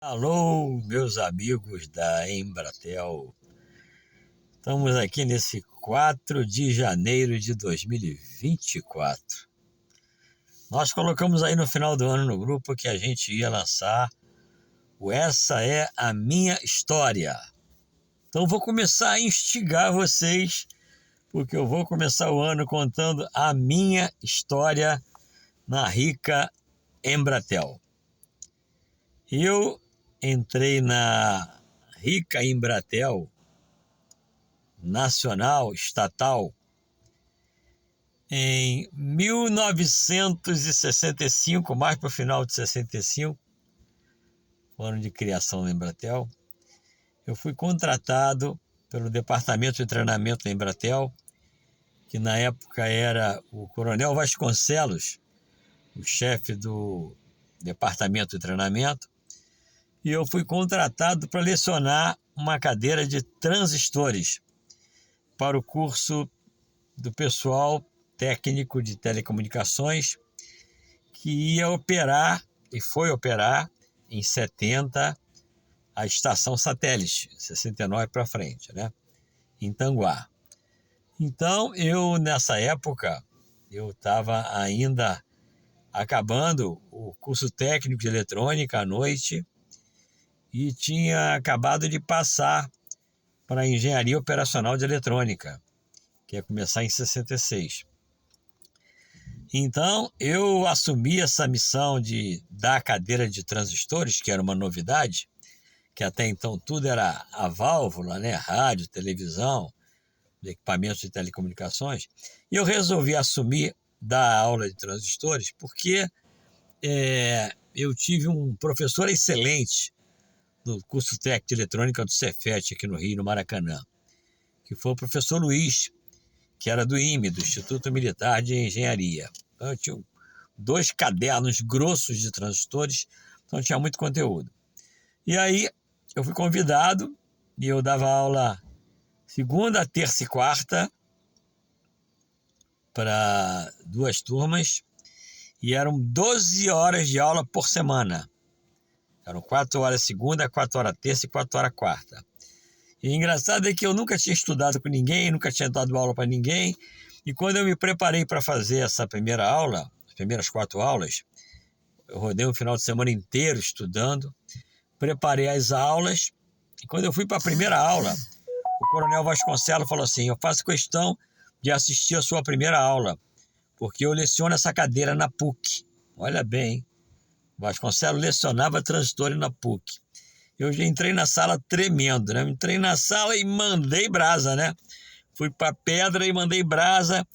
Alô, meus amigos da Embratel. Estamos aqui nesse 4 de janeiro de 2024. Nós colocamos aí no final do ano no grupo que a gente ia lançar o Essa é a Minha História. Então vou começar a instigar vocês, porque eu vou começar o ano contando a minha história na rica Embratel. Eu entrei na rica Embratel nacional, estatal, em 1965, mais para o final de 65, ano de criação da Embratel. Eu fui contratado pelo Departamento de Treinamento da Embratel, que na época era o Coronel Vasconcelos, o chefe do Departamento de Treinamento, e eu fui contratado para lecionar uma cadeira de transistores para o curso do pessoal técnico de telecomunicações que ia operar e foi operar em 70 a estação satélite, 69 para frente, né? Em Tanguá. Então, nessa época, eu estava ainda acabando o curso técnico de eletrônica à noite e tinha acabado de passar para a engenharia operacional de eletrônica, que ia começar em 66. Então, eu assumi essa missão de dar a cadeira de transistores, que era uma novidade, que até então tudo era a válvula, né? Rádio, televisão, equipamentos de telecomunicações, e eu resolvi assumir dar aula de transistores porque eu tive um professor excelente no curso técnico de eletrônica do Cefet, aqui no Rio, no Maracanã, que foi o professor Luiz, que era do IME, do Instituto Militar de Engenharia. Então eu tinha 2 cadernos grossos de transistores, então tinha muito conteúdo. E aí eu fui convidado e eu dava aula segunda, terça e quarta para 2 turmas, e eram 12 horas de aula por semana. Eram 4 horas segunda, 4 horas terça e 4 horas quarta. E o engraçado é que eu nunca tinha estudado com ninguém, nunca tinha dado aula para ninguém. E quando eu me preparei para fazer essa primeira aula, as primeiras 4 aulas, eu rodei um final de semana inteiro estudando, preparei as aulas. E quando eu fui para a primeira aula, o Coronel Vasconcelos falou assim: eu faço questão de assistir a sua primeira aula, porque eu leciono essa cadeira na PUC. Olha bem, hein? Vasconcelos lecionava transistores na PUC. Eu já entrei na sala tremendo, né? Entrei na sala e mandei brasa, né? Fui para pedra e mandei brasa.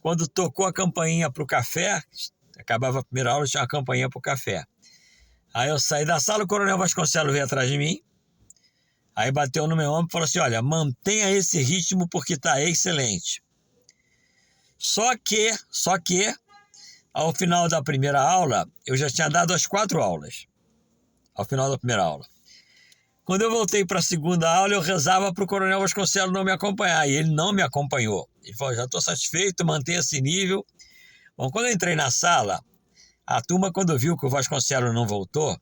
Quando tocou a campainha para o café, acabava a primeira aula, tinha uma campainha para o café. Aí eu saí da sala, o Coronel Vasconcelos veio atrás de mim, aí bateu no meu ombro e falou assim: olha, mantenha esse ritmo porque está excelente. Só que, ao final da primeira aula, eu já tinha dado as 4 aulas. Ao final da primeira aula. Quando eu voltei para a segunda aula, eu rezava para o Coronel Vasconcelos não me acompanhar. E ele não me acompanhou. Ele falou: já estou satisfeito, mantenha esse nível. Bom, quando eu entrei na sala, a turma, quando viu que o Vasconcelos não voltou,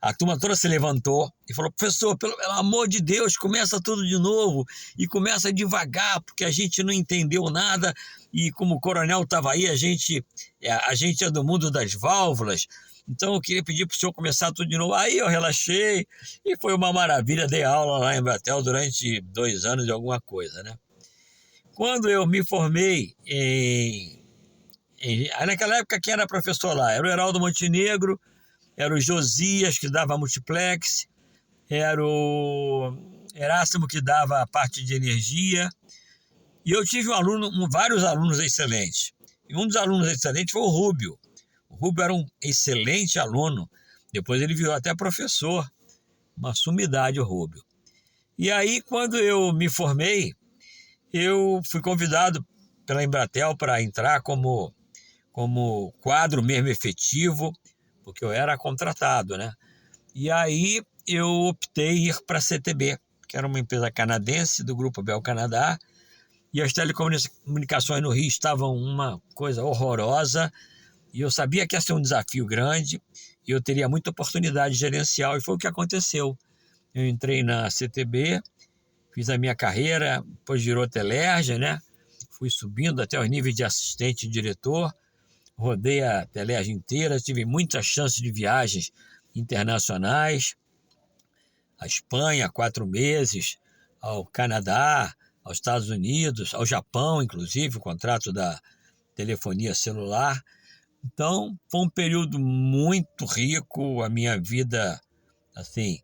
a turma toda se levantou e falou: professor, pelo amor de Deus, começa tudo de novo e começa devagar, porque a gente não entendeu nada. E como o coronel estava aí, a gente é do mundo das válvulas, então eu queria pedir para o senhor começar tudo de novo. Aí eu relaxei e foi uma maravilha, dei aula lá em Embratel durante 2 anos e alguma coisa, né? Quando eu me formei naquela época, quem era professor lá? Era o Heraldo Montenegro, era o Josias, que dava multiplex, era o Erasmo, que dava a parte de energia. E eu tive vários alunos excelentes. E um dos alunos excelentes foi o Rúbio. O Rúbio era um excelente aluno. Depois ele virou até professor. Uma sumidade, o Rúbio. E aí, quando eu me formei, eu fui convidado pela Embratel para entrar como quadro mesmo efetivo, porque eu era contratado, né? E aí eu optei em ir para a CTB, que era uma empresa canadense do Grupo Bell Canadá, e as telecomunicações no Rio estavam uma coisa horrorosa, e eu sabia que ia ser um desafio grande, e eu teria muita oportunidade gerencial, e foi o que aconteceu. Eu entrei na CTB, fiz a minha carreira, depois virou Telerge, né? Fui subindo até os níveis de assistente e diretor, rodei a Telerge inteira, tive muitas chances de viagens internacionais, à Espanha, 4 meses, ao Canadá, aos Estados Unidos, ao Japão, inclusive, o contrato da telefonia celular. Então, foi um período muito rico, a minha vida, assim,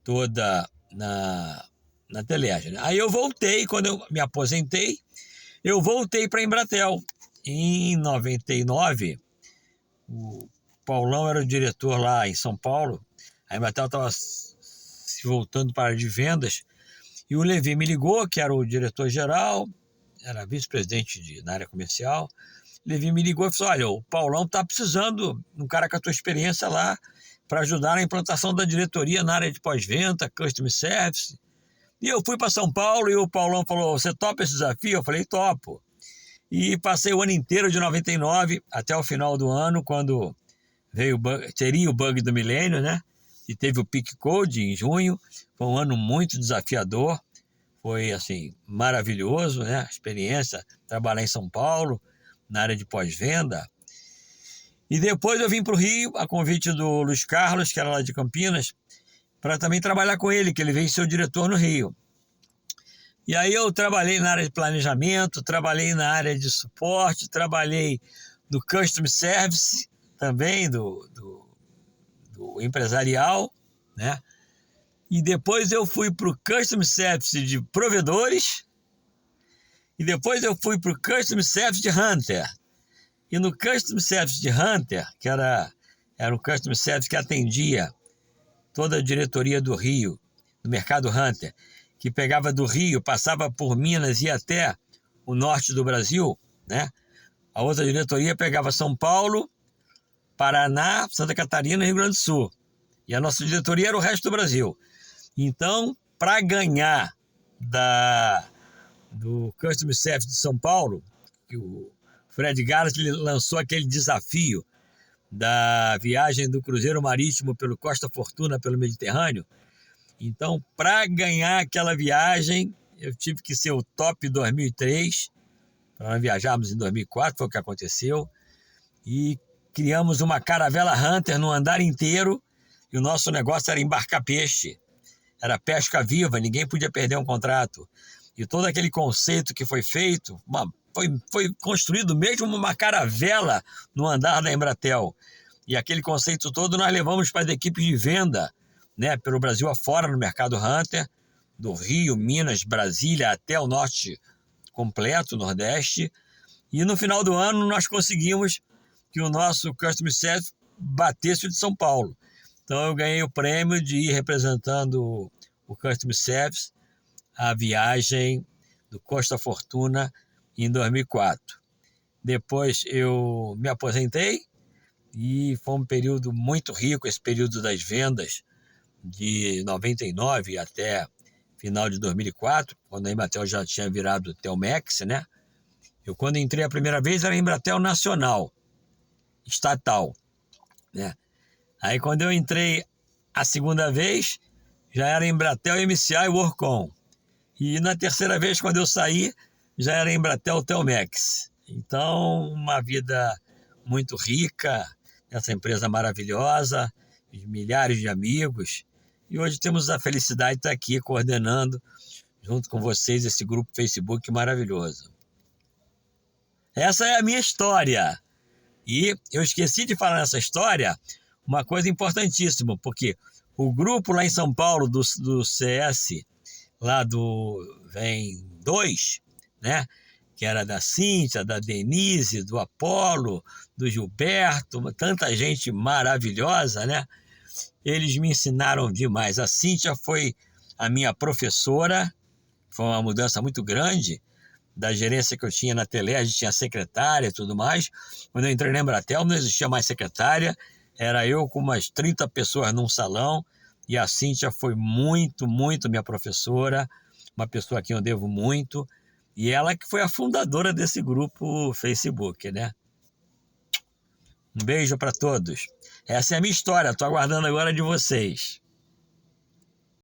toda na Telerge, né? Aí eu voltei, quando eu me aposentei, eu voltei para a Embratel. Em 99, o Paulão era o diretor lá em São Paulo, a Embratel estava se voltando para a área de vendas, e o Levi me ligou, que era o diretor-geral, era vice-presidente na área comercial. Levi me ligou e falou: olha, o Paulão está precisando de um cara com a tua experiência lá para ajudar na implantação da diretoria na área de pós-venda, customer service. E eu fui para São Paulo e o Paulão falou: você topa esse desafio? Eu falei: topo. E passei o ano inteiro de 99 até o final do ano, quando teria o bug do milênio, né? E teve o Peak Code em junho. Foi um ano muito desafiador. Foi, assim, maravilhoso, né? A experiência, trabalhar em São Paulo, na área de pós-venda. E depois eu vim para o Rio, a convite do Luiz Carlos, que era lá de Campinas, para também trabalhar com ele, que ele veio ser o diretor no Rio. E aí eu trabalhei na área de planejamento, trabalhei na área de suporte, trabalhei no Customer Service também, do empresarial, né? E depois eu fui para o Customer Service de provedores, e depois eu fui para o Customer Service de Hunter. E no Customer Service de Hunter, que era um Customer Service que atendia toda a diretoria do Rio, do mercado Hunter, que pegava do Rio, passava por Minas e ia até o norte do Brasil, né? A outra diretoria pegava São Paulo, Paraná, Santa Catarina e Rio Grande do Sul. E a nossa diretoria era o resto do Brasil. Então, para ganhar do Customer Service de São Paulo, que o Fred Garrett lançou aquele desafio da viagem do cruzeiro marítimo pelo Costa Fortuna, pelo Mediterrâneo. Então, para ganhar aquela viagem, eu tive que ser o top 2003, para nós viajarmos em 2004, foi o que aconteceu. E criamos uma caravela Hunter no andar inteiro, e o nosso negócio era embarcar peixe. Era pesca viva, ninguém podia perder um contrato. E todo aquele conceito que foi feito, foi construído mesmo uma caravela no andar da Embratel. E aquele conceito todo nós levamos para as equipes de venda, né, pelo Brasil afora, no mercado Hunter, do Rio, Minas, Brasília, até o norte completo, Nordeste. E no final do ano nós conseguimos que o nosso Customer Service batesse o de São Paulo. Então eu ganhei o prêmio de ir representando o Customer Service, a viagem do Costa Fortuna em 2004. Depois eu me aposentei e foi um período muito rico, esse período das vendas, de 99 até final de 2004, quando a Embratel já tinha virado Telmex, né? Eu, quando entrei a primeira vez, era Embratel Nacional, estatal, né? Aí, quando eu entrei a segunda vez, já era Embratel MCA e Workon. E na terceira vez, quando eu saí, já era Embratel Telmex. Então, uma vida muito rica, essa empresa maravilhosa, milhares de amigos. E hoje temos a felicidade de estar aqui coordenando, junto com vocês, esse grupo Facebook maravilhoso. Essa é a minha história. E eu esqueci de falar nessa história uma coisa importantíssima, porque o grupo lá em São Paulo, do CS, lá do VEM 2, né? Que era da Cíntia, da Denise, do Apolo, do Gilberto, tanta gente maravilhosa, né? Eles me ensinaram demais. A Cíntia foi a minha professora, foi uma mudança muito grande da gerência que eu tinha na Telerge, tinha secretária e tudo mais. Quando eu entrei na Embratel, não existia mais secretária, era eu com umas 30 pessoas num salão, e a Cíntia foi muito, muito minha professora, uma pessoa a quem eu devo muito, e ela que foi a fundadora desse grupo Facebook, né? Um beijo para todos. Essa é a minha história, estou aguardando agora de vocês.